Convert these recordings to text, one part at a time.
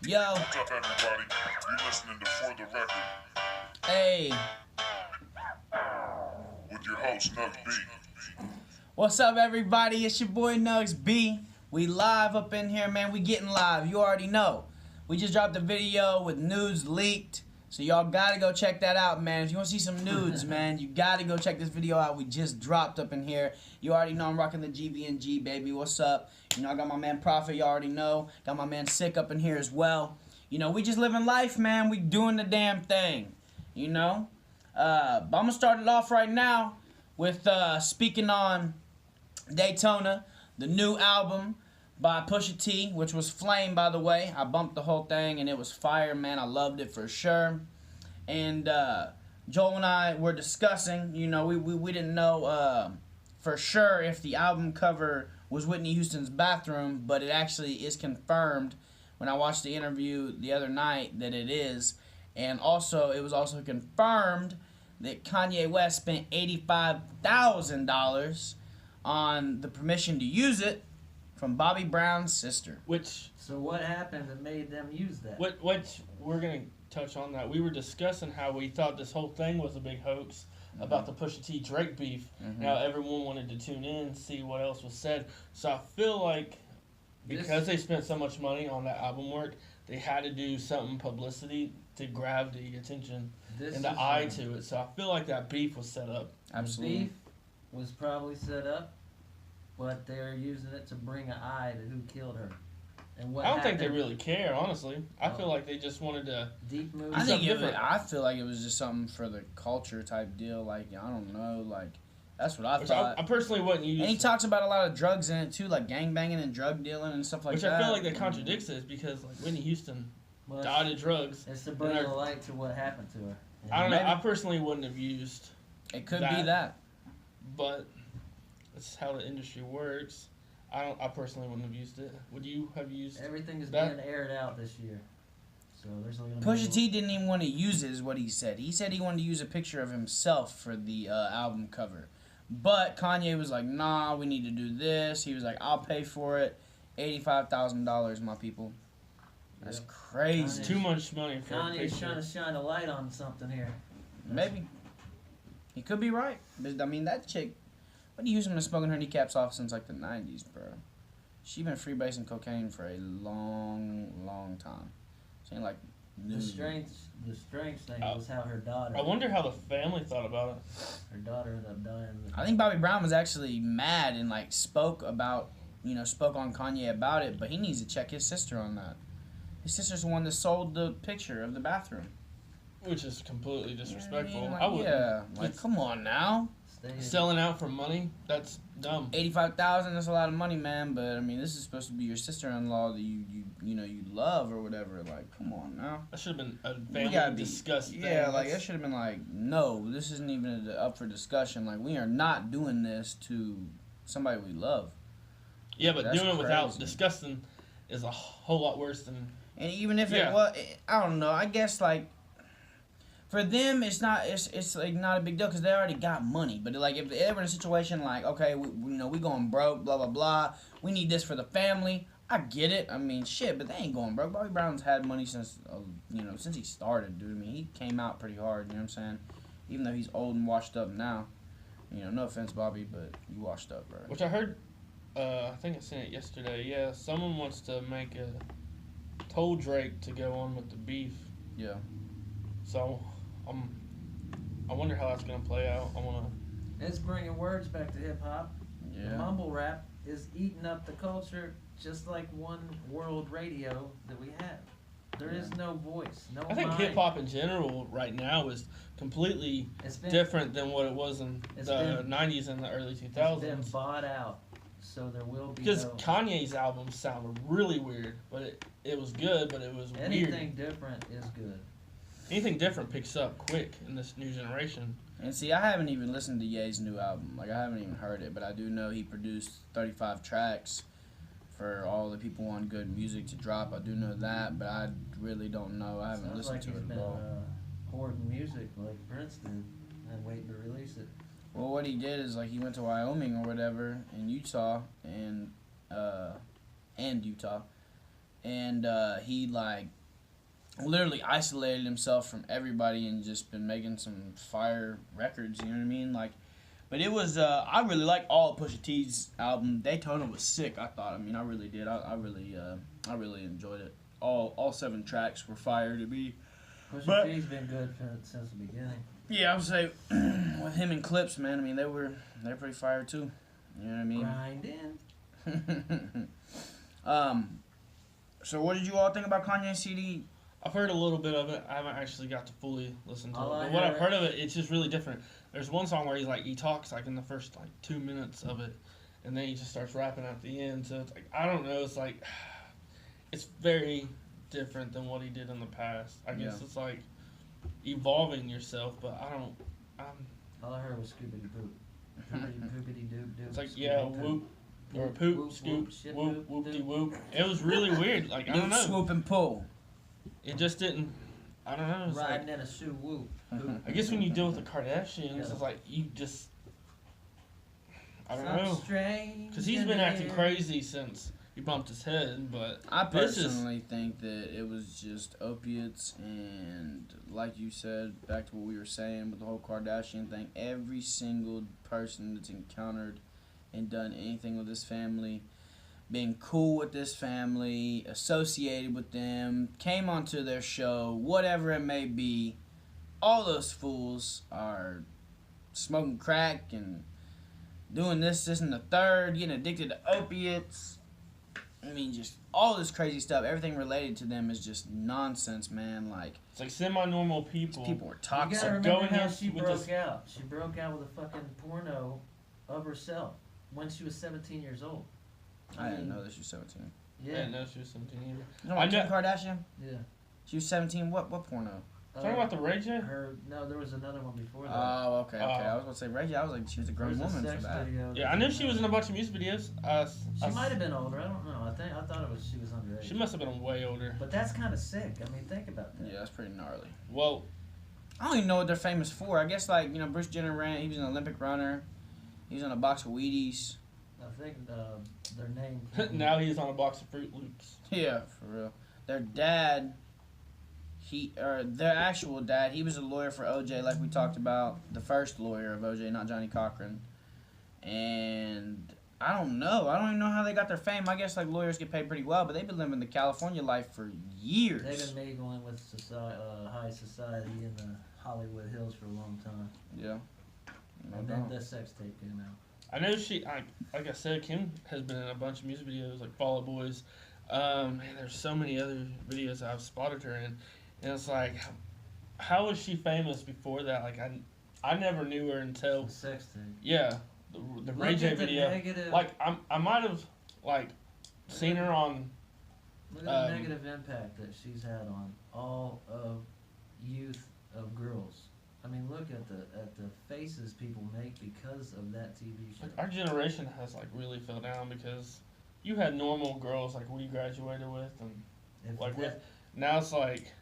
Yo, What's up, everybody? You're listening to For the Record hey, with your host, Nugs B. what's up, everybody? It's your boy Nugs B. We live up in here, man. We getting live. You already know. We just dropped a video with nudes leaked, so y'all gotta go check that out, man. If you want to see some nudes, man, you gotta go check this video out. We just dropped up in here. You already know I'm rocking the GBNG, baby. What's up? You know, I got my man Prophet. You already know. Got my man SYK up in here as well. You know, we just living life, man. We doing the damn thing. You know. But I'm gonna start it off right now with speaking on Daytona, the new album by Pusha T, which was Flame, by the way. I bumped the whole thing and it was fire, man. I loved it for sure. And Joel and I were discussing, you know, we didn't know for sure if the album cover was Whitney Houston's bathroom, but it actually is confirmed when I watched the interview the other night that it is. And also, it was also confirmed that Kanye West spent $85,000 on the permission to use it from Bobby Brown's sister. So what happened that made them use that? Which we're gonna touch on that. We were discussing how we thought this whole thing was a big hoax about the Pusha T Drake beef. Now everyone wanted to tune in and see what else was said. So I feel like because they spent so much money on that album work, they had to do something publicity to grab the attention and the eye to it. So I feel like that beef was set up. Absolutely. The beef was probably set up, but they're using it to bring an eye to who killed her. And what I don't think happened. they really care, honestly. I feel like they just wanted to. Deep movie. I think different. I feel like it was just something for the culture type deal. Like, I don't know, like that's what I Which thought. I personally wouldn't use. And he talks about a lot of drugs in it too, like gang banging and drug dealing and stuff like which that. I feel like that contradicts it because like Whitney Houston Well, died of drugs. it's to bring a light to what happened to her. I don't know. Maybe. I personally wouldn't have used, It could be that. but that's how the industry works. I personally wouldn't have used it. Would you have used? Everything is that? being aired out this year. So there's going to be Pusha T didn't even want to use it, is what he said. He said he wanted to use a picture of himself for the album cover. But Kanye was like, nah, we need to do this. He was like, I'll pay for it. $85,000, my people. That's crazy. It's too much money for a Kanye's picture. trying to shine a light on something here. Maybe. He could be right. But, I mean, that chick, Whitney Houston been smoking her kneecaps off since, like, the 90s, bro. She been freebasing cocaine for a long, long time. She ain't, like, new. The strange thing was how her daughter. I wonder how the family thought about it. Her daughter ended up dying. I think Bobby Brown was actually mad and, like, spoke on Kanye about it, but he needs to check his sister on that. His sister's the one that sold the picture of the bathroom. Which is completely disrespectful. I mean, like, I would. yeah, like, come on now. Selling out for money? That's dumb. $85,000, that's a lot of money, man. But I mean, this is supposed to be your sister-in-law that you love or whatever. Like, come on now. That should have been a We gotta family discuss thing. Yeah, like that should have been like, no, this isn't even up for discussion. Like, we are not doing this to somebody we love. Yeah, but That's doing it without crazy. discussing is a whole lot worse than. And even if Yeah. it was, I don't know. I guess like for them, it's not. It's like not a big deal because they already got money. But like if they're in a situation like, okay, we going broke, blah blah blah. We need this for the family. I get it. I mean, shit, but they ain't going broke. Bobby Brown's had money since since he started, dude. I mean, he came out pretty hard. You know what I'm saying? Even though he's old and washed up now. No offense, Bobby, but you washed up, bro. Which I heard. I think I seen it yesterday. Yeah, someone wants to make a told Drake to go on with the beef. Yeah. So, I wonder how that's gonna play out. I wanna. It's bringing words back to hip hop. Yeah. Mumble rap is eating up the culture just like one world radio that we have. There is no voice, no I think mind. hip hop in general right now is completely different than what it was in the '90s and the early 2000s. It's been bought out, so there will be Because no Kanye's album sounded really weird, but it was good, but it was anything weird. different is good. Anything different picks up quick in this new generation. And see, I haven't even listened to Ye's new album. Like, I haven't even heard it, but I do know he produced 35 tracks for all the people on Good Music to drop. I do know that, but I really don't know. I haven't listened to it at all. Hoarding music like Prince did and waiting to release it. Well, what he did is, like, he went to Wyoming or whatever, in Utah, and Utah, and he, like, literally isolated himself from everybody and just been making some fire records. You know what I mean? Like, but it was I really like all of Pusha T's album. Daytona was sick. I thought. I mean, I really did. I really enjoyed it. All 7 tracks were fire to me. Pusha T's been good since the beginning. Yeah, I would say with him and Clips, man. I mean, they're pretty fire too. You know what I mean? Grinding. So what did you all think about Kanye's CD? I've heard a little bit of it. I haven't actually got to fully listen to All it. I But what I've heard- heard of it, it's just really different. There's one song where he talks like in the first 2 minutes of it, and then he just starts rapping at the end. So it's like, I don't know. It's like, it's very different than what he did in the past. I guess it's like evolving yourself, but I don't. All I heard was Scoobity Boop. Poopity doop doop. It's like whoop or poop, Whoop, scoop, whoop, shit, whoop, whoop, whoopty doop. whoop. It was really weird. Like I don't know. Swoop and pull. It just didn't. I don't know. It's Riding like, in a shoe whoop. I guess when you deal with the Kardashians, it's like you just. I don't know. Because he's been acting crazy since he bumped his head, but I this is- personally think that it was just opiates, and like you said, back to what we were saying with the whole Kardashian thing, every single person that's encountered and done anything with this family, being cool with this family, associated with them, came onto their show, whatever it may be, all those fools are smoking crack and doing this, and the third, getting addicted to opiates. I mean, just all this crazy stuff. Everything related to them is just nonsense, man. Like, it's like semi-normal these people were You toxic. gotta Go remember in how there she with broke this- out. She broke out with a fucking porno of herself when she was 17 years old. I didn't know that she was 17. I Yeah. didn't know she was 17 either. You know I what, Kim know- Kardashian? Yeah. She was 17. What porno? Talking about the Ray J? No, there was another one before that. Oh, okay. Oh. I was gonna say Reggie. I was like, she was a grown There's a woman for sex that. video Yeah, I knew she was in a bunch of music videos. She might have been older. I don't know. I thought it was she was underage. She must have been way older. But that's kind of sick. I mean, think about that. Yeah, that's pretty gnarly. Well, I don't even know what they're famous for. I guess like Bruce Jenner ran. He was an Olympic runner. He was on a box of Wheaties. I think their name. now he's on a box of Fruit Loops. Yeah, for real. Their dad, their actual dad, he was a lawyer for OJ, like we talked about, the first lawyer of OJ, not Johnny Cochran. And I don't know. I don't even know how they got their fame. I guess like lawyers get paid pretty well, but they've been living the California life for years. They've been mingling with high society in the Hollywood Hills for a long time. Yeah. No And then doubt. the sex tape came out. I know like I said, Kim has been in a bunch of music videos like Fall Out Boys. Man, there's so many other videos I've spotted her in, and it's like, how was she famous before that? Like I never knew her until The sex tape. yeah, the Ray Look J at the video. negative- Like I might have like seen her on. Look at the negative impact that she's had on all of youth of girls. I mean, look at the faces people make because of that TV show. Like our generation has like really fell down because you had normal girls like we graduated with, and If like that- now it's like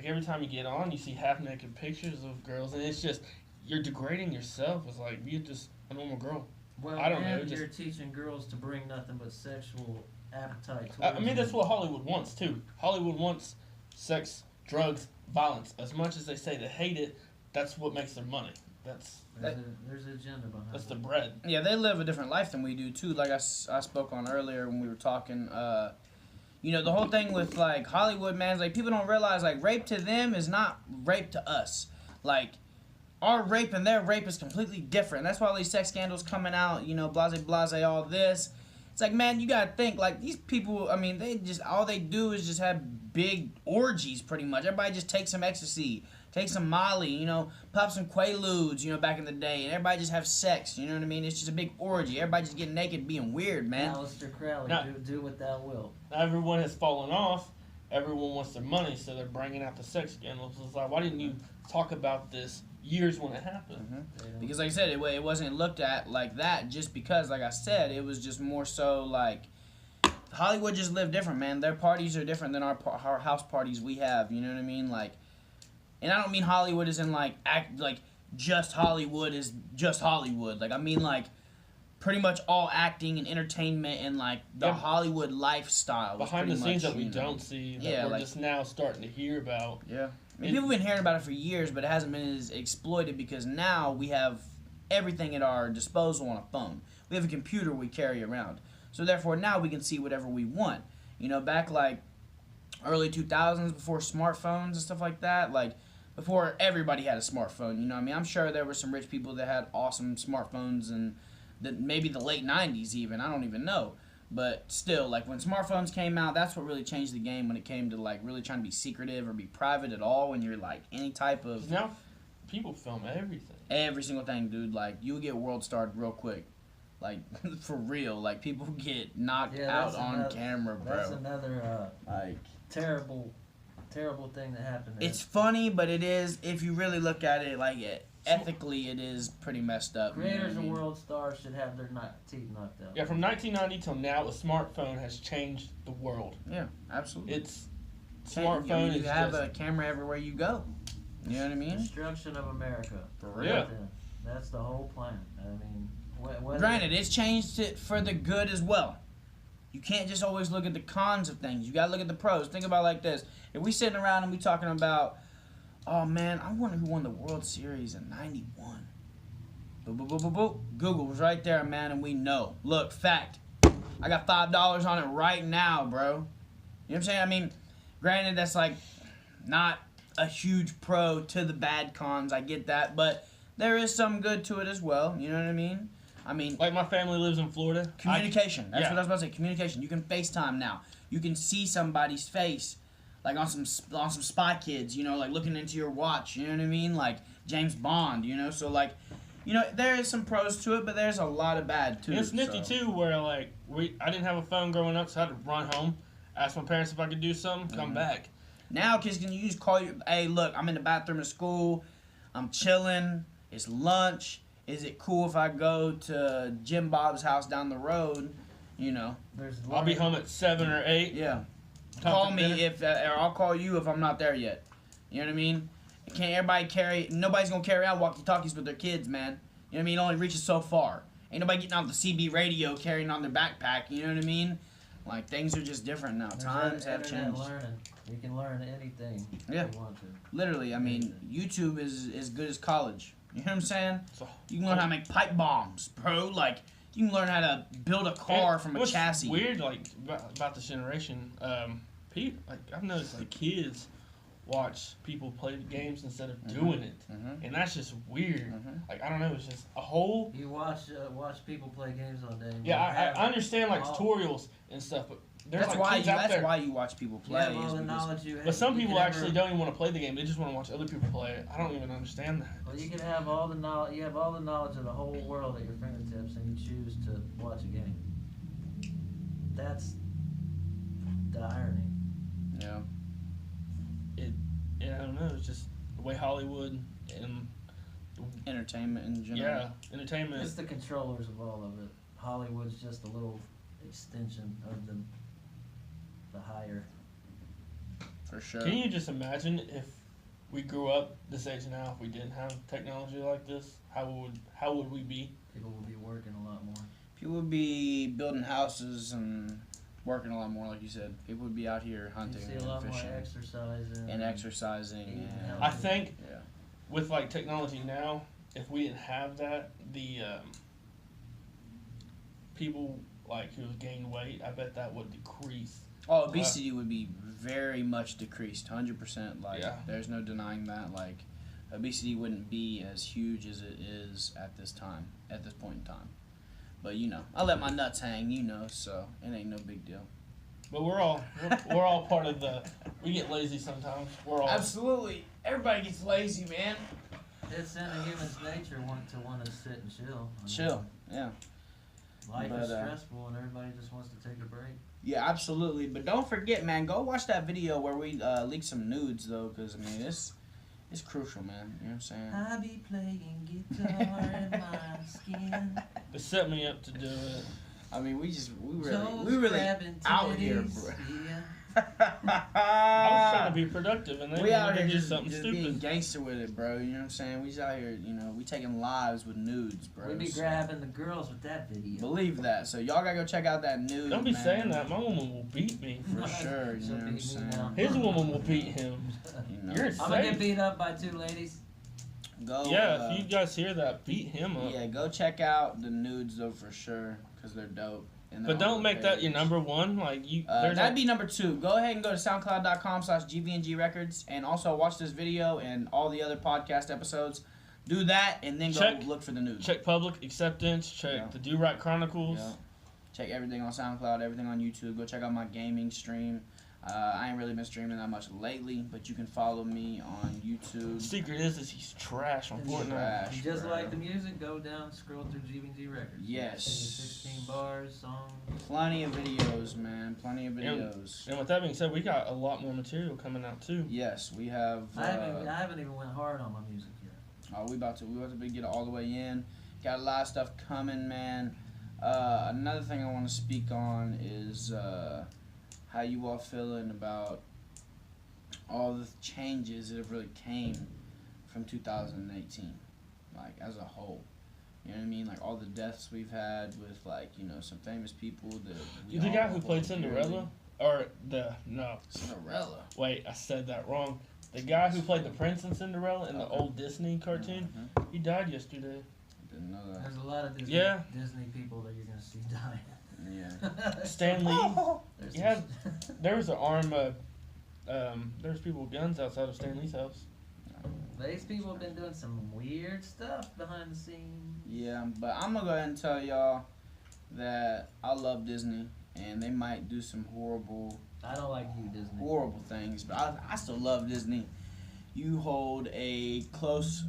every time you get on, you see half naked pictures of girls, and it's just you're degrading yourself. It's like be just a normal girl. well, I don't know, and just- you're teaching girls to bring nothing but sexual appetite. I towards mean that's them. what Hollywood wants too. Hollywood wants sex, drugs, violence. As much as they say they hate it, that's what makes their money. There's There's an agenda behind the it. bread. Yeah, they live a different life than we do too. Like I spoke on earlier when we were talking. The whole thing with like Hollywood, man, is like people don't realize like rape to them is not rape to us. Like our rape and their rape is completely different. That's why all these sex scandals coming out. Blase, all this. It's like, man, you gotta think like these people. I mean, all they do is just have big orgies, pretty much. Everybody just takes some ecstasy. Take some Molly, pop some Quaaludes, back in the day, and everybody just have sex, you know what I mean? It's just a big orgy. Everybody just getting naked, being weird, man. Aleister Crowley, Now- do what thou wilt. Now everyone has fallen off. Everyone wants their money, so they're bringing out the sex scandals. It's like, why didn't you talk about this years when it happened? They don't- Because like I said, it wasn't looked at like that just because, like I said, it was just more so like Hollywood just lived different, man. Their parties are different than our house parties we have, you know what I mean? Like, and I don't mean Hollywood as in like just Hollywood is just Hollywood. Like I mean like pretty much all acting and entertainment and like the Yeah. Hollywood lifestyle. Was Behind the pretty scenes much, that we you know, don't see, that Yeah, we're like- just now starting to hear about. Yeah. I mean, people have been hearing about it for years, but it hasn't been as exploited because now we have everything at our disposal on a phone. We have a computer we carry around. So therefore now we can see whatever we want. You know, back like early 2000s, before smartphones and stuff like that, like before everybody had a smartphone, you know what I mean? I'm sure there were some rich people that had awesome smartphones and that maybe the late 90s even, I don't even know. But still, like when smartphones came out, that's what really changed the game when it came to like really trying to be secretive or be private at all when you're like any type of 'Cause now people film everything. every single thing, dude. Like you'll get world starred real quick. Like for real. Like people get knocked Yeah, out that's on another- camera, That's bro. another Like terrible thing that happened. it's funny, but it is if you really look at it like ethically it is pretty messed up. You know what I creators of mean? world stars should have their teeth knocked out. Yeah, from 1990 till now, a smartphone has changed the world. Yeah, absolutely. It's Can't- smartphone you is have just, a camera everywhere you go. You know what I mean? Destruction of America. For Right Yeah. there. That's the whole plan. I mean, whether, Granted, it's changed it for the good as well. You can't just always look at the cons of things. You gotta look at the pros. Think about it like this. If we sitting around and we talking about, oh man, I wonder who won the World Series in '91. Boop, boop, boop, boop, boop. Google was right there, man, and we know. Look, fact. I got $5 on it right now, bro. You know what I'm saying? I mean, granted, that's like not a huge pro to the bad cons. I get that, but there is some good to it as well. You know what I mean? I mean, like my family lives in Florida. communication. That's yeah. what I was about to say. Communication. You can FaceTime now. You can see somebody's face, like on some Spy Kids. You know, like looking into your watch. You know what I mean? Like James Bond. You know, so like, you know, there is some pros to it, but there's a lot of bad too. And it's nifty so. too, where like I didn't have a phone growing up, so I had to run home, ask my parents if I could do something, come back. Now kids can use call you. Hey, look, I'm in the bathroom at school. I'm chilling. It's lunch. Is it cool if I go to Jim Bob's house down the road? You know. there's I'll be home at 7 or 8. Yeah. Time Call for me dinner. if, or I'll call you if I'm not there yet. You know what I mean? Can't everybody carry? Nobody's gonna carry out walkie-talkies with their kids, man. You know what I mean? It only reaches so far. Ain't nobody getting on the CB radio carrying on their backpack. You know what I mean? Like things are just different now. There's Times have internet changed. learning. You can learn anything Yeah. if you want to. Literally, I mean, YouTube is as good as college. You know what I'm saying? So- You can learn how to make pipe bombs, bro. Like you can learn how to build a car And from a what's chassis. weird, like about this generation, like I've noticed, like kids watch people play games instead of doing it, and that's just weird. Like I don't know, it's just a whole. You watch people play games all day. and Yeah, you have I understand like all- tutorials and stuff, but there's That's like why kids you. out That's there. why you watch people You play. have all is the because- knowledge you have. But some you people can actually don't even want to play the game; they just want to watch other people play it. I don't even understand that. Well, you can have all the knowledge. You have all the knowledge of the whole world at your fingertips, and you choose to watch a game. That's the irony. Yeah. Yeah, I don't know. It's just the way Hollywood and Entertainment in general. yeah, entertainment. It's the controllers of all of it. Hollywood's just a little extension of the higher. For sure. Can you just imagine if we grew up this age now, if we didn't have technology like this, how would we be? People will be working a lot more. People would be building houses and working a lot more, like you said. People would be out here You hunting see and a lot more fishing exercising. and exercising. Eating And, healthy. I think yeah. with like technology now, if we didn't have that, the people like who gained weight, I bet that would decrease. Oh, obesity would be very much decreased, 100%. Like, Yeah. there's no denying that. Like, obesity wouldn't be as huge as it is at this time, at this point in time. But you know, I let my nuts hang, you know, so it ain't no big deal. But we're all part of the. We get lazy sometimes. We're all Absolutely, everybody gets lazy, man. It's in a human's nature to want to sit and chill. I mean, Chill, yeah. Life But, is stressful, and everybody just wants to take a break. Yeah, absolutely. But don't forget, man, go watch that video where we leaked some nudes, though, because, I mean, it's crucial, man. You know what I'm saying? I be playing guitar in my skin. They set me up to do it. I mean, we Toes really grabbing out here, titties, bro. Yeah. I was trying to be productive, and they We out wanted here to do just something being stupid. gangster with it, bro. You know what I'm saying? We just out here, we taking lives with nudes, bro. We be So, grabbing the girls with that video. believe that. So y'all gotta go check out that nude. Don't be man. saying that. My woman will beat me. For sure. You She'll know what I'm beat me saying? now. His woman will beat him. You know, You're I'm gonna get insane. beat up by 2 ladies. go. Yeah, if you guys hear that, beat him up. Yeah, go check out the nudes though for sure, cause they're dope. And they're But on don't the make that your page. number one. Like you, there's That'd be number 2. Go ahead and go to soundcloud.com/GVNG Records and also watch this video and all the other podcast episodes. Do that and then Check- go look for the nudes. check Public Acceptance. Check Yeah. the Do Right Chronicles. Yeah. Check everything on SoundCloud, everything on YouTube. Go check out my gaming stream. I ain't really been streaming that much lately, but you can follow me on YouTube. Secret is he's trash on And Fortnite. Trash, Just bro. like the music, go down, scroll through GVG Records. Yes. See 16 bars, songs. Plenty of videos, man. Plenty of videos. And with that being said, we got a lot more material coming out too. Yes, we have. I haven't even went hard on my music yet. We about to get it all the way in. Got a lot of stuff coming, man. Another thing I want to speak on is how you all feeling about all the changes that have really came from 2018, like as a whole. You know what I mean? Like all the deaths we've had with some famous people that. we The all guy who played hold Cinderella, dearly. or Cinderella. wait, I said that wrong. The guy who played the prince in Cinderella in the old Disney cartoon, Mhm. he died yesterday. Didn't know that. There's a lot of Disney, Yeah. Disney people that you're gonna see dying. Yeah. Stan Lee. There's Yeah. some- There was an arm. There's people with guns outside of Stan Lee's house. These people have been doing some weird stuff behind the scenes. Yeah, but I'm gonna go ahead and tell y'all that I love Disney, and they might do some horrible I don't like you, Disney. things, but I still love Disney. You hold a close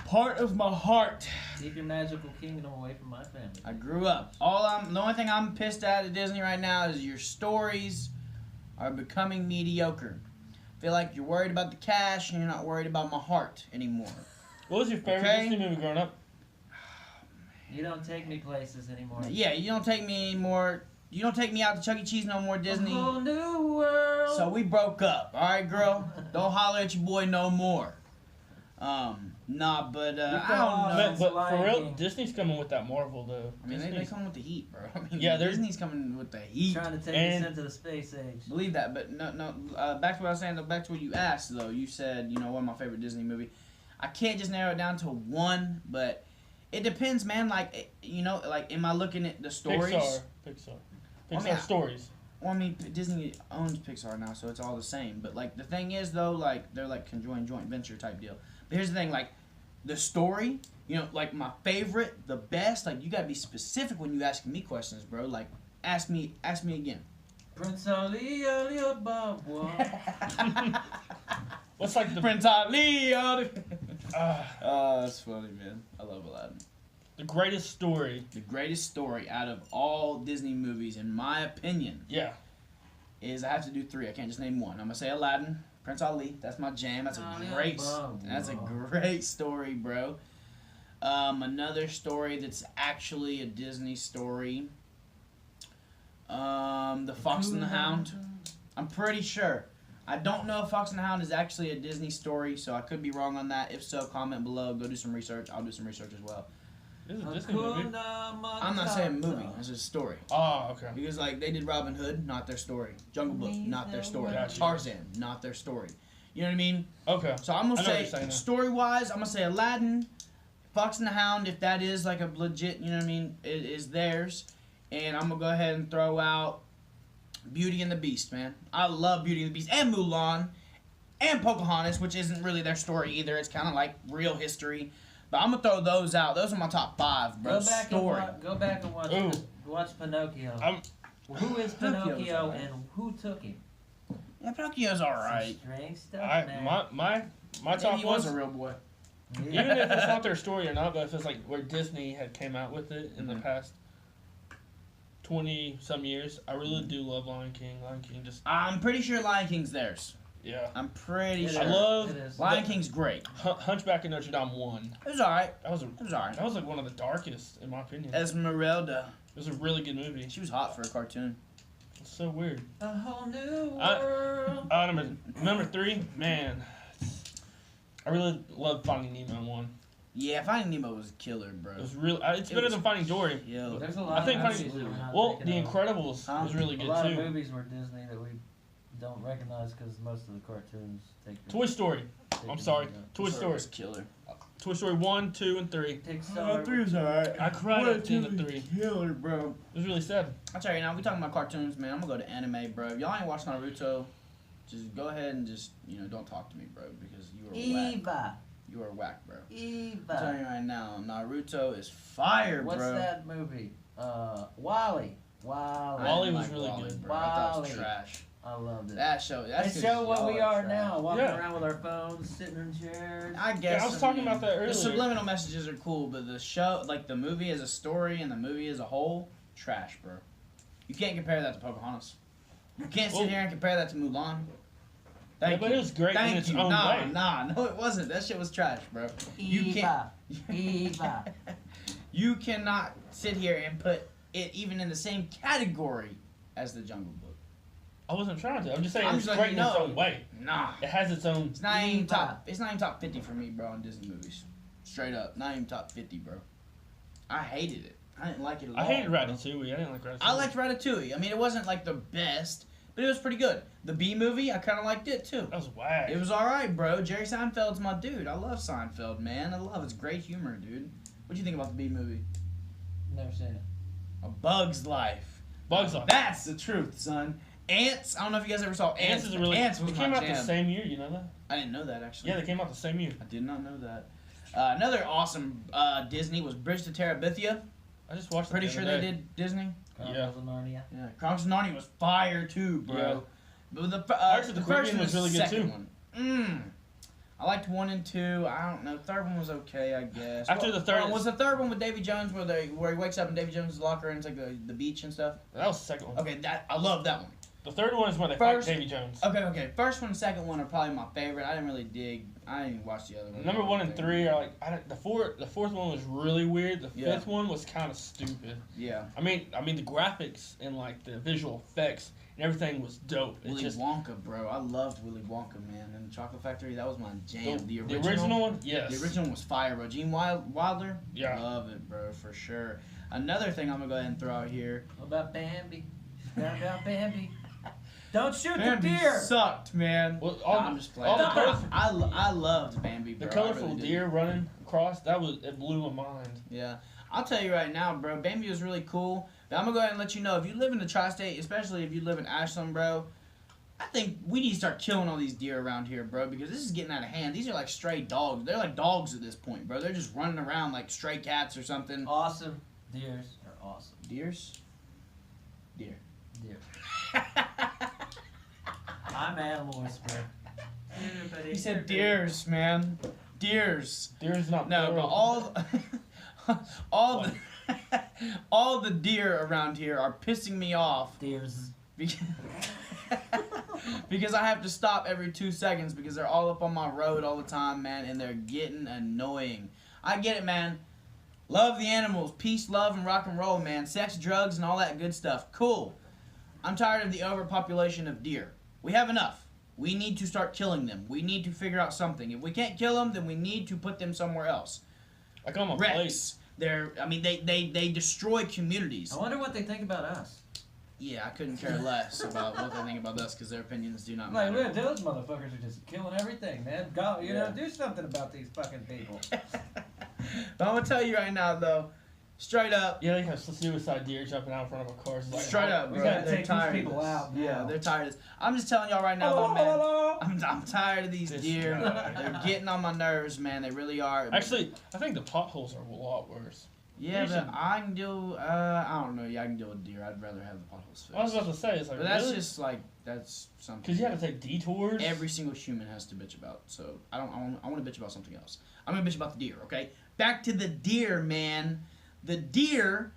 part of my heart. Keep your magical kingdom away from my family. I grew up. The only thing I'm pissed at Disney right now is your stories are becoming mediocre. I feel like you're worried about the cash and you're not worried about my heart anymore. What was your favorite Okay. Disney movie growing up? You don't take me places anymore. Yeah, you don't take me anymore. You don't take me out to Chuck E. Cheese no more, Disney. A whole new world. So we broke up, all right, girl. Don't holler at your boy no more. Nah, but I don't know. But Lion for real, King. Disney's coming with that Marvel though. I mean, they Disney's- come with the heat, bro. I mean, Yeah, they're- Disney's coming with the heat. Trying to take And- us into the space age. Believe that, but no. Back to what I was saying. Back to what you asked, though. You said, what my favorite Disney movie. I can't just narrow it down to one, but it depends, man. Like, am I looking at the stories? Pixar I mean, stories. Well, I mean, Disney owns Pixar now, so it's all the same. But like, the thing is, though, like they're like conjoined joint venture type deal. But here's the thing, like, the story. Like my favorite, the best. Like, you gotta be specific when you asking me questions, bro. Like, ask me again. Prince Ali, Ali Ababa. What's like the Prince Ali. uh, Oh, that's funny, man. I love Aladdin. the greatest story? The greatest story out of all Disney movies, in my opinion, Yeah. is I have to do 3. I can't just name one. I'm gonna say Aladdin, Prince Ali. That's my jam. That's Ali a Ababa. great story, bro. Another story that's actually a Disney story. The Fox and the Hound. I'm pretty sure. I don't know if Fox and the Hound is actually a Disney story, so I could be wrong on that. If so, comment below. Go do some research. I'll do some research as well. This is a Disney movie. I'm not saying movie. It's a story. Oh, okay. Because they did Robin Hood, not their story. Jungle Book, not their story. Gotcha. Tarzan, not their story. You know what I mean? Okay. So I'm gonna I know what say you're saying now. story-wise, I'm gonna say Aladdin, Fox and the Hound, if that is like a legit, it is theirs, and I'm gonna go ahead and throw out Beauty and the Beast, man. I love Beauty and the Beast and Mulan, and Pocahontas, which isn't really their story either. It's kind of like real history. But I'm gonna throw those out. Those are my top 5, bro. Go back and watch. Ooh. Watch Pinocchio. I'm- Who is Pinocchio's Pinocchio alright. and who took him? Yeah, Pinocchio's alright. Some strange stuff, man. my Maybe top he was ones. a real boy. Yeah. Even if it's not their story or not, but if it's like where Disney had came out with it in the past 20-some years, I really do love Lion King. Lion King just, I'm pretty sure Lion King's theirs. yeah. I'm pretty It sure. I love It is. Lion King's great. Hunchback of Notre Dame 1. It was alright. That was It was alright. like one of the darkest, in my opinion. Esmeralda. It was a really good movie. She was hot for a cartoon. It's so weird. A whole new I- world. Number 3, man. I really love Finding Nemo 1. Yeah, Finding Nemo was killer, bro. It was really. It's It better was- than Finding Dory. Yo. There's a lot I think of Finding- movies that we're not Well, The thinking of. Incredibles Huh? was really A good lot of too. movies were Disney that we don't recognize because most of the cartoons take. Toy Story. take I'm the sorry. money out. Toy Story. was killer. Toy Story 1, 2, and 3. Pixar. was alright. I cried at the end of 3. Killer, bro. It was really sad. I'll tell you now, we talking about cartoons, man. I'm gonna go to anime, bro. If y'all ain't watched Naruto, just go ahead and just, don't talk to me, bro, because you are whack. Eva. You are whack, bro. I'm telling Eva. you right now, Naruto is fire, What's bro. that movie? Wally. I Wally. didn't Wally was really Wally, good. bro. I thought it was Wally. trash. I loved it. That show. That's They 'cause show what y'all we are are trash. now, walking Yeah. around with our phones, sitting in chairs. I guess. Yeah, I was talking about that earlier. The subliminal messages are cool, but the show, like the movie as a story and the movie as a whole, trash, bro. You can't compare that to Pocahontas. You can't sit Well- here and compare that to Mulan. Thank Yeah, but you. it was great in Thank its you. own nah, way. no, it wasn't. That shit was trash, bro. You can't. Eva. You cannot sit here and put it even in the same category as the Jungle Book. I wasn't trying to. I'm just saying I'm it's just great letting in you its know. own way. Nah. It has its own. It's not even Eva. top. It's not even top 50 for me, bro, on Disney movies. Straight up, not even top 50, bro. I hated it. I didn't like it at all. I hated bro. Ratatouille. I didn't like Ratatouille. I liked Ratatouille. I mean, it wasn't like the best, but it was pretty good. The Bee Movie, I kind of liked it too. That was whack. It was all right, bro. Jerry Seinfeld's my dude. I love Seinfeld, man. I love his great humor, dude. What do you think about the Bee Movie? Never seen it. A Bug's Life. Bugs Life. That's the truth, son. Ants. I don't know if you guys ever saw Ants. Ants is a really. Ants It was came my out the jam. same year. You know that? I didn't know that actually. Yeah, they came out the same year. I did not know that. Another awesome Disney was Bridge to Terabithia. I just watched. Pretty it the sure other they day. did Disney. Chronicles of Narnia. Yeah, Chronicles of Narnia was fire too, bro. Yeah. But the Pirates of the the first Caribbean one was really good, second too. one. I liked 1 and 2. I don't know. Third one was okay, I guess. After the third- was the third one with Davy Jones where he wakes up in Davy Jones' locker and it's like the beach and stuff. That was the second one. Okay, I love that one. The third one is when they First- fight Davy Jones. Okay. First one and second one are probably my favorite. I didn't really dig. I didn't even watch the other one. Number 1 and 3 are like the fourth one was really weird. The Yeah. fifth one was kind of stupid. Yeah. I mean the graphics and like the visual effects and everything was dope. It's Willy just Wonka, bro. I loved Willy Wonka, man. And the Chocolate Factory, that was my jam. the The original one. Yes. The original was fire, bro. Gene Wilder? Yeah. Love it, bro, for sure. Another thing I'm going to go ahead and throw out here. What about Bambi? Down, Bambi. Don't shoot Bambi the deer. sucked, man. Well, Nah, I'm just playing. all the colorful, I loved Bambi, the bro. colorful I really did. deer running across it blew my mind. Yeah. I'll tell you right now, bro, Bambi was really cool. But I'm going to go ahead and let you know, if you live in the tri-state, especially if you live in Ashland, bro, I think we need to start killing all these deer around here, bro, because this is getting out of hand. These are like stray dogs. They're like dogs at this point, bro. They're just running around like stray cats or something. Awesome. Deers are awesome. Deers? Deer. Deer. I'm Animal Whisperer. He said deers, man. Deers. Deer's not No, but plural. all the deer around here are pissing me off Deers. because, because I have to stop every 2 seconds because they're all up on my road all the time, man, and they're getting annoying. I get it, man. Love the animals. Peace, love, and rock and roll, man. Sex, drugs, and all that good stuff. Cool. I'm tired of the overpopulation of deer. We have enough. We need to start killing them. We need to figure out something. If we can't kill them, then we need to put them somewhere else. I call them a place. Rex. They destroy communities. I wonder what they think about us. Yeah, I couldn't care less about what they think about us because their opinions do not Like, matter. look, those motherfuckers are just killing everything, man. Go, do something about these fucking people. But I'm gonna tell you right now, though, straight up, Yeah, they have suicide deer jumping out in front of a car. It's like, straight up, We bro. gotta They're take tired these of people this. out Yeah, now. they're tired of this. I'm just telling y'all right now, though, man. I'm tired of these This deer. guy. They're getting on my nerves, man. They really are. Actually, I think the potholes are a lot worse. Yeah, Usually- but I can deal. I don't know. Yeah, I can deal with deer. I'd rather have the potholes fixed. I was about to say, it's like, But that's really? just like that's something. Because you have to take detours. Every single human has to bitch about. So I want to bitch about something else. I'm gonna bitch about the deer. Okay, back to the deer, man. The deer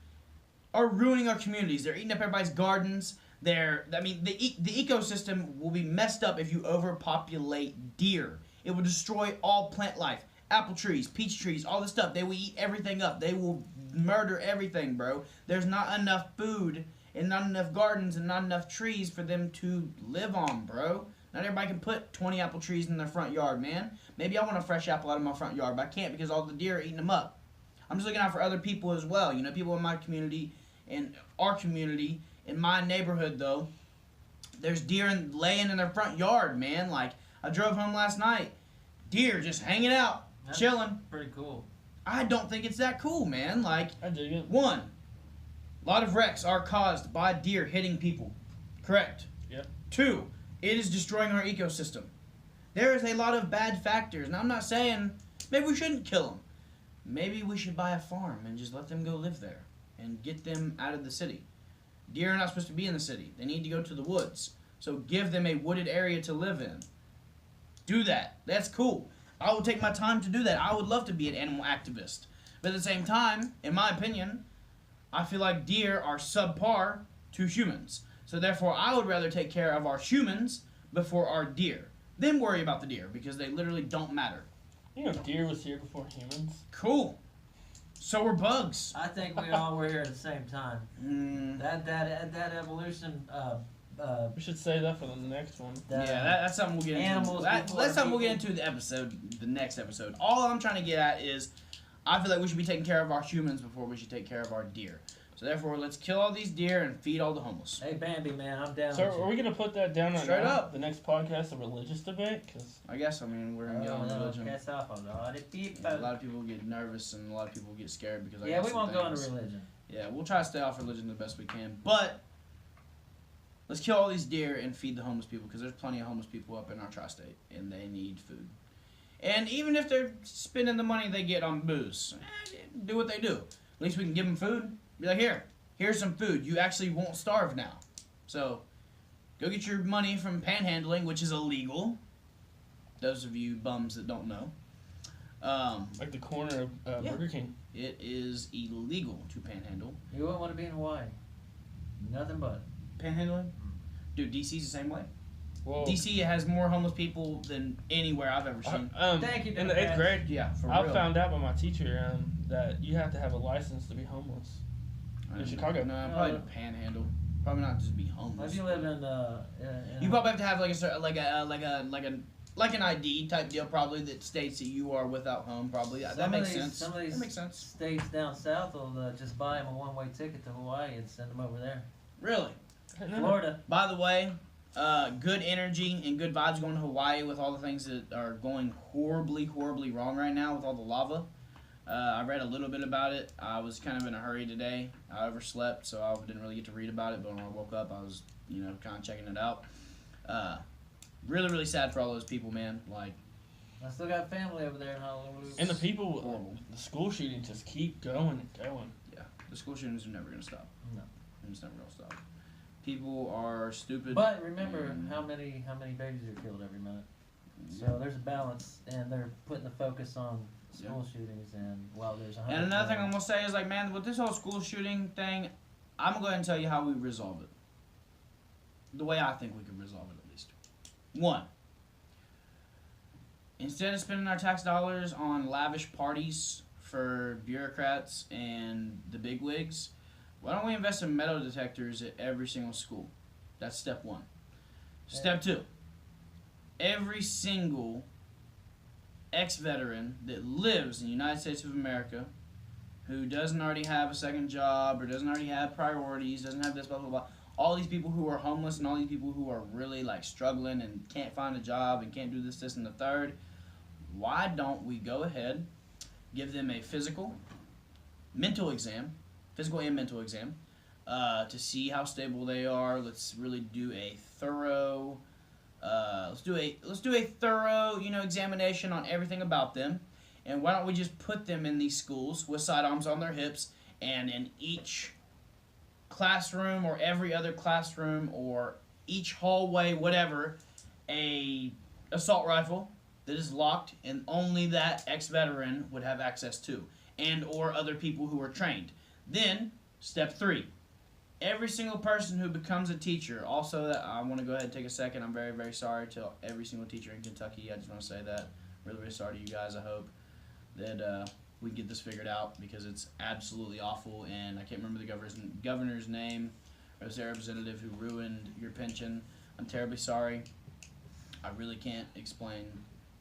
are ruining our communities. They're eating up everybody's gardens. The ecosystem will be messed up if you overpopulate deer. It will destroy all plant life. Apple trees, peach trees, all this stuff. They will eat everything up. They will murder everything, bro. There's not enough food and not enough gardens and not enough trees for them to live on, bro. Not everybody can put 20 apple trees in their front yard, man. Maybe I want a fresh apple out of my front yard, but I can't because all the deer are eating them up. I'm just looking out for other people as well. You know, people in my community, in our community, in my neighborhood, though. There's deer laying in their front yard, man. Like, I drove home last night. Deer just hanging out, That's chilling. Pretty cool. I don't think it's that cool, man. Like, I dig it. one, a lot of wrecks are caused by deer hitting people. Correct. Yep. Two, it is destroying our ecosystem. There is a lot of bad factors. Now, I'm not saying maybe we shouldn't kill them. Maybe we should buy a farm and just let them go live there and get them out of the city. Deer are not supposed to be in the city. They need to go to the woods. So give them a wooded area to live in. Do that. That's cool. I will take my time to do that. I would love to be an animal activist. But at the same time, in my opinion, I feel like deer are subpar to humans. So therefore, I would rather take care of our humans before our deer. Then worry about the deer because they literally don't matter. You know, deer was here before humans. Cool. So were bugs. I think we all were here at the same time. That evolution. We should say that for the next one. That's something we'll get into. Animals That's before something we'll get people. into the next episode. All I'm trying to get at is, I feel like we should be taking care of our humans before we should take care of our deer. So therefore, let's kill all these deer and feed all the homeless. Hey Bambi, man, I'm down. So with you. are we gonna put that down right Straight now? up. The next podcast, a religious debate, because I guess. I mean, we're gonna get on religion. Piss off a lot of people. A lot of people get nervous and a lot of people get scared because. Yeah, we won't go into religion. Yeah, we'll try to stay off religion the best we can, but let's kill all these deer and feed the homeless people because there's plenty of homeless people up in our tri-state and they need food. And even if they're spending the money they get on booze, do what they do. At least we can give them food. Be like, here's some food. You actually won't starve now. So go get your money from panhandling, which is illegal. Those of you bums that don't know. like the corner of Yeah. Burger King. It is illegal to panhandle. You wouldn't want to be in Hawaii. Nothing but. Panhandling? Dude, DC's the same way. Whoa. DC has more homeless people than anywhere I've ever seen. Thank you, In the Democrats. 8th grade, Yeah, for I real. found out by my teacher that you have to have a license to be homeless. in Chicago. No, probably to panhandle. Probably not just be homeless. If you live in You probably have to have like an ID type deal, probably that states that you are without home. Probably that makes sense. Some of these That makes sense. states down south will just buy them a one-way ticket to Hawaii and send them over there. Really? Florida. By the way, good energy and good vibes going to Hawaii with all the things that are going horribly, horribly wrong right now with all the lava. I read a little bit about it. I was kind of in a hurry today. I overslept, so I didn't really get to read about it. But when I woke up, I was, kind of checking it out. Really, really sad for all those people, man. Like, I still got family over there in Honolulu. And the people, horrible. the school shootings just keep going and going. Yeah, the school shootings are never gonna stop. No. They're just never gonna stop. People are stupid. But remember and- how many babies are killed every minute. So there's a balance, and they're putting the focus on school shootings, and while there's 100 And another thing I'm gonna say is like, man, with this whole school shooting thing, I'm gonna go ahead and tell you how we resolve it. The way I think we could resolve it, at least. One, instead of spending our tax dollars on lavish parties for bureaucrats and the bigwigs, why don't we invest in metal detectors at every single school? That's step one. Step two, every single ex-veteran that lives in the United States of America who doesn't already have a second job or doesn't already have priorities, doesn't have this, blah, blah, blah, all these people who are homeless and all these people who are really like struggling and can't find a job and can't do this, and the third, why don't we go ahead, give them a physical and mental exam, to see how stable they are. Let's really do a thorough examination on everything about them. And why don't we just put them in these schools with sidearms on their hips, and in each classroom or every other classroom or each hallway, whatever, a assault rifle that is locked and only that ex-veteran would have access to, and or other people who are trained. Then, step 3. Every single person who becomes a teacher, also that I want to go ahead and take a second, I'm very, very sorry to every single teacher in Kentucky. I just want to say that. Really, really sorry to you guys. I hope that we get this figured out because it's absolutely awful, and I can't remember the governor's name as a representative who ruined your pension. I'm terribly sorry. I really can't explain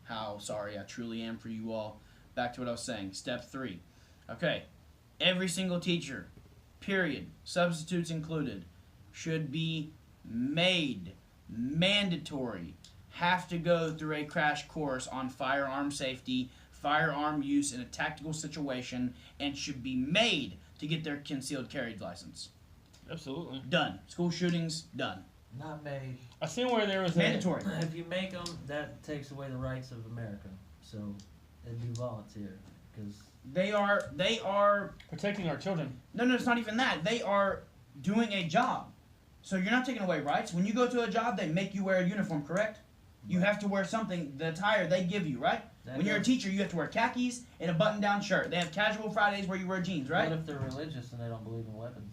how sorry I truly am for you all. Back to what I was saying. Step 3. Okay. Every single teacher, period, substitutes included, should be made mandatory, have to go through a crash course on firearm safety, firearm use in a tactical situation, and should be made to get their concealed carry license. Absolutely. Done. School shootings, done. Not made. I seen where there was Mandatory. If you make them, that takes away the rights of America. So it'd be volunteer. Because They are protecting our children. no, it's not even that. They are doing a job. So you're not taking away rights. When you go to a job, they make you wear a uniform, correct? You have to wear something, the attire they give you, right? When you're a teacher, you have to wear khakis and a button-down shirt. They have casual Fridays where you wear jeans, right? What if they're religious and they don't believe in weapons?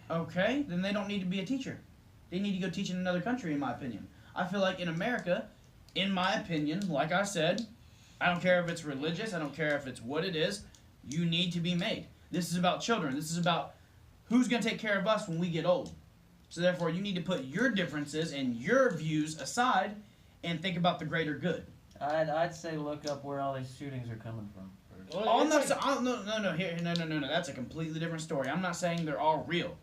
Okay, then they don't need to be a teacher. They need to go teach in another country, in my opinion. I feel like in America, in my opinion, like I said, I don't care if it's religious, I don't care if it's what it is, you need to be made. This is about children. This is about who's going to take care of us when we get old. So therefore, you need to put your differences and your views aside and think about the greater good. I'd say look up where all these shootings are coming from first. Well, Oh, it's no, like- no. That's a completely different story. I'm not saying they're all real.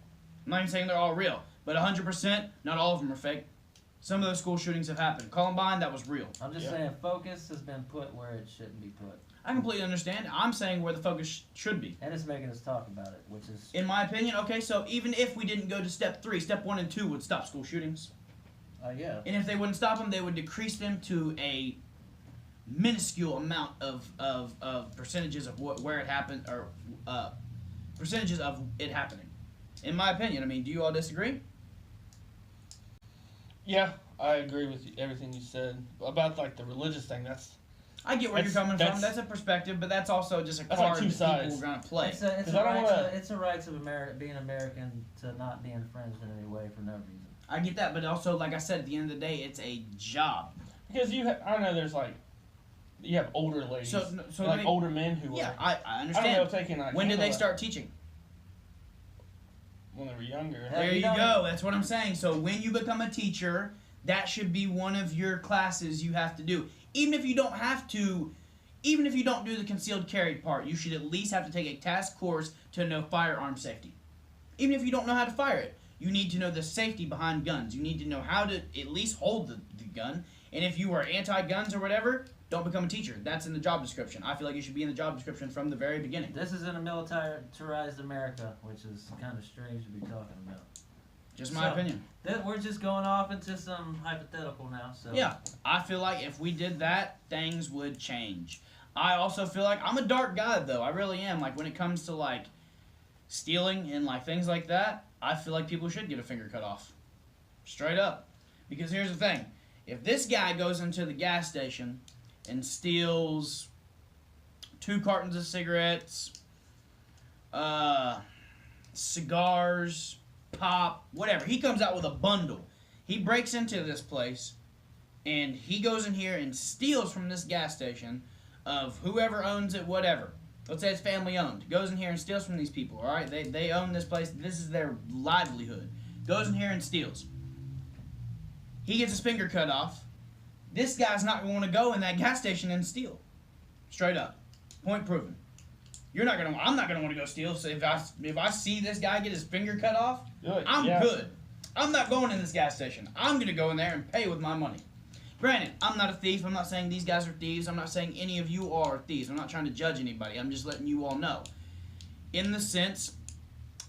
I'm not even saying they're all real. But 100%, not all of them are fake. Some of those school shootings have happened. Columbine, that was real. I'm just saying focus has been put where it shouldn't be put. I completely understand. I'm saying where the focus should be. And it's making us talk about it, which is... In my opinion, okay, so even if we didn't go to step 3, step 1 and 2 would stop school shootings. yeah. And if they wouldn't stop them, they would decrease them to a minuscule amount of percentages of where it happened, or percentages of it happening. In my opinion, I mean, do you all disagree? Yeah, I agree with everything you said about like the religious thing. I get where you're coming from. That's a perspective, but that's also just a That's card like two that sides. people are going to play. It's 'Cause I don't wanna- a rights of being American to not be infringed in any way for no reason. I get that, but also, like I said, at the end of the day, it's a job. Because I know there's like, you have older ladies, So like they- older men who Yeah, are. I I don't know understand. if they can. Like, When did handle they that. start teaching? When they were younger. Hell, There you don't- go. That's what I'm saying. So when you become a teacher, that should be one of your classes you have to do. Even if you don't have to, even if you don't do the concealed carry part, you should at least have to take a task course to know firearm safety. Even if you don't know how to fire it, you need to know the safety behind guns. You need to know how to at least hold the gun. And if you are anti-guns or whatever, don't become a teacher. That's in the job description. I feel like it should be in the job description from the very beginning. This is in a militarized America, which is kind of strange to be talking about. Just my So- opinion. We're just going off into some hypothetical now. So Yeah, I feel like if we did that, things would change. I also feel like I'm a dark guy, though. I really am. Like, when it comes to, like, stealing and, like, things like that, I feel like people should get a finger cut off. Straight up. Because here's the thing. If this guy goes into the gas station and steals 2 cartons of cigarettes, cigars, pop, whatever. He comes out with a bundle. He breaks into this place, and he goes in here and steals from this gas station of whoever owns it, whatever. Let's say it's family owned. Goes in here and steals from these people, all right? They own this place. This is their livelihood. Goes in here and steals. He gets his finger cut off. This guy's not going to want to go in that gas station and steal. Straight up. Point proven. I'm not gonna want to go steal. So if I see this guy get his finger cut off, Do it. I'm Yeah. good. I'm not going in this gas station. I'm gonna go in there and pay with my money. Granted, I'm not a thief. I'm not saying these guys are thieves. I'm not saying any of you are thieves. I'm not trying to judge anybody. I'm just letting you all know. In the sense,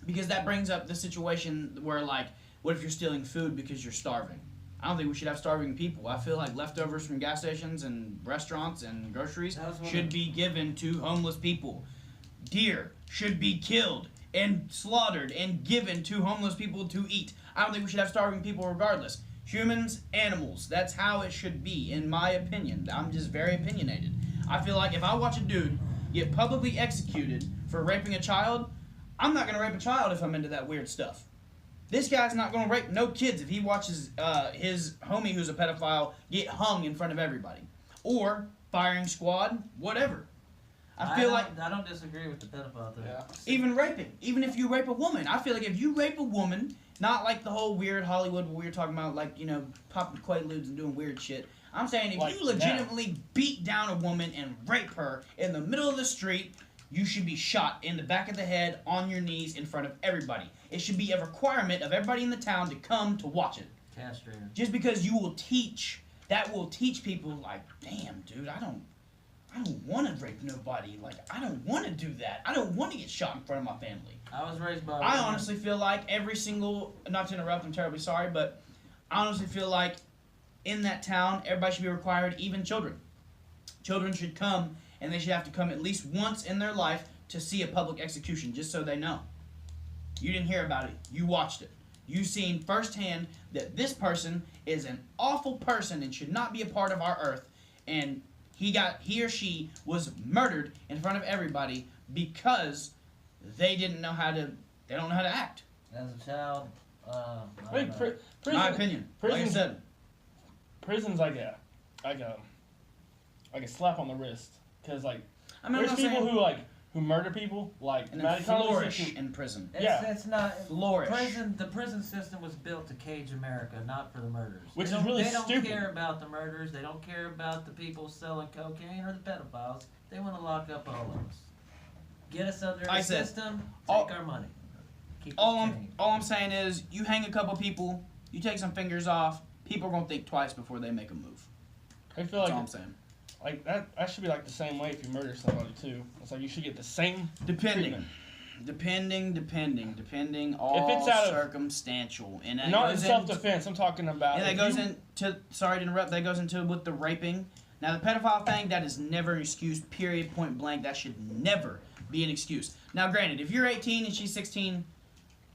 because that brings up the situation where, like, what if you're stealing food because you're starving? I don't think we should have starving people. I feel like leftovers from gas stations and restaurants and groceries should be given to homeless people. Deer should be killed and slaughtered and given to homeless people to eat. I don't think we should have starving people regardless. Humans, animals. That's how it should be, in my opinion. I'm just very opinionated. I feel like if I watch a dude get publicly executed for raping a child, I'm not going to rape a child if I'm into that weird stuff. This guy's not going to rape no kids if he watches his homie who's a pedophile get hung in front of everybody. Or firing squad, whatever. I feel like I don't disagree with the pedophile thing. Yeah. even raping, even if you rape a woman, I feel like if you rape a woman, not like the whole weird Hollywood where we were talking about, like, you know, popping quaaludes and doing weird shit. I'm saying if Like you legitimately beat down a woman and rape her in the middle of the street, you should be shot in the back of the head, on your knees, in front of everybody. It should be a requirement of everybody in the town to come to watch it. Castrator. Just because you will teach, that will teach people, like, damn, dude, I don't want to rape nobody. Like, I don't want to do that. I don't want to get shot in front of my family. I was raised by. I honestly feel like every single, not to interrupt, I'm terribly sorry, but I honestly feel like in that town, everybody should be required, even children. Children should come, and they should have to come at least once in their life to see a public execution, just so they know. You didn't hear about it. You watched it. You seen firsthand that this person is an awful person and should not be a part of our earth, and he or she was murdered in front of everybody because they don't know how to act. As a child, I think don't know. My opinion. Like I said, prison's like a slap on the wrist, because like I mean, there's I'm not people saying, who murder people, like and then Maddie Connolly flourish said in prison. It's not Flourish. The prison system was built to cage America, not for the murderers. Which they is really They don't stupid. care about the murderers. They don't care about the people selling cocaine or the pedophiles. They want to lock up all of us. Get us under the system. Take our money. Keep All us chained. I'm saying is, you hang a couple people, you take some fingers off, people are gonna think twice before they make a move. I feel That's like all I'm saying. like that should be like the same way if you murder somebody too. It's like you should get the same Depending. treatment. Depending, all If it's out of- circumstantial, and that Not in goes self-defense. I'm talking about. and that if goes you- into. Sorry to interrupt. That goes into with the raping. Now the pedophile thing, that is never an excuse. Period. Point blank. That should never be an excuse. Now, granted, if you're 18 and she's 16,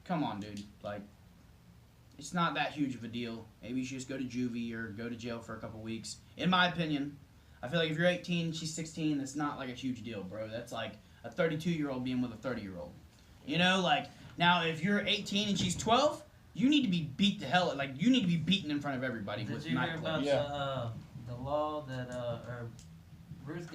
come on, dude. Like, it's not that huge of a deal. Maybe you should just go to juvie or go to jail for a couple weeks. In my opinion, I feel like if you're 18 and she's 16, it's not like a huge deal, bro. That's like a 32-year-old being with a 30-year-old. You know, like, now if you're 18 and she's 12, you need to be beat to hell. Like, you need to be beaten in front of everybody Did with you knife hear about blades. the law that or Ruth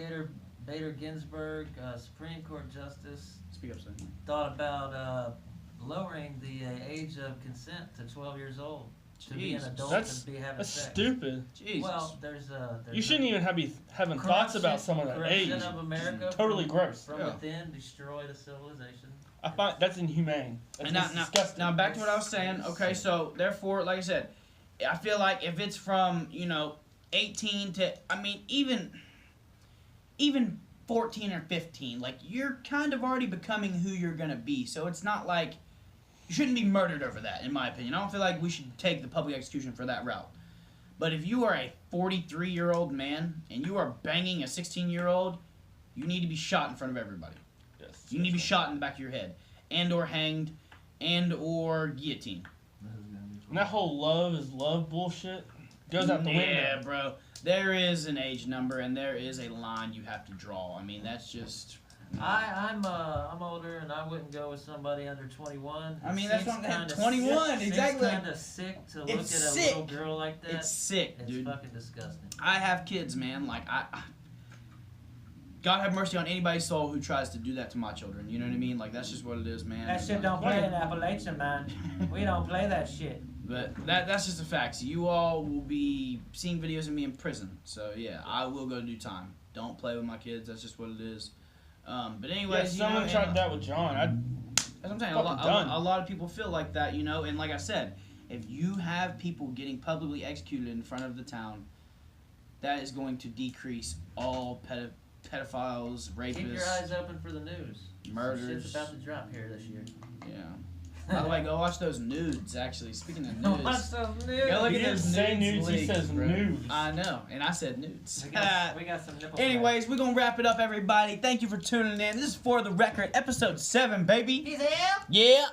Bader Ginsburg, Supreme Court Justice, Speak up, son. thought about lowering the age of consent to 12 years old to be an Jesus. adult That's- and be having That's sex. stupid. Jesus. Well, there's You shouldn't even be having thoughts about someone that age. corruption of America Totally from, gross. From Yeah. within, destroyed a civilization. I find that's inhumane. That's And now, disgusting. now back to what I was saying. Okay, so therefore, like I said, I feel like if it's from 18 to, I mean, even 14 or 15, like, you're kind of already becoming who you're gonna be. So it's not like you shouldn't be murdered over that, in my opinion. I don't feel like we should take the public execution for that route. But if you are a 43-year-old man and you are banging a 16-year-old, you need to be shot in front of everybody. Yes. You need to be shot in the back of your head, and or hanged, and or guillotine. This is gonna be And that whole love is love bullshit goes out the Yeah, window. bro. There is an age number, and there is a line you have to draw. I mean, that's just. I'm older, and I wouldn't go with somebody under 21. I mean, that's what I'm kinda 21, sick. exactly. It's kind of sick to look at It's a sick. little girl like that. It's sick, It's dude. fucking disgusting. I have kids, man. Like, God have mercy on anybody's soul who tries to do that to my children. You know what I mean? Like, that's just what it is, man. That shit don't play in Appalachia, man. We don't play that shit. But that's just a fact. So you all will be seeing videos of me in prison. So yeah, I will go do time. Don't play with my kids. That's just what it is. But Yeah, anyways, someone tried that with John. That's what I'm saying. Fucking done. A lot of people feel like that, and like I said, if you have people getting publicly executed in front of the town, that is going to decrease all pedophiles, rapists, Keep your eyes open for the news. murders. Some shit's about to drop here this year. Yeah. By the way, go watch those nudes, actually. Speaking of Watch nudes. those news. Go look He at didn't those say nudes nudes, he leaked, says bro. nudes. I know, and I said nudes. We got some nipple Anyways, we're going to wrap it up, everybody. Thank you for tuning in. This is For the Record, episode 7, baby. Peace out. Yeah.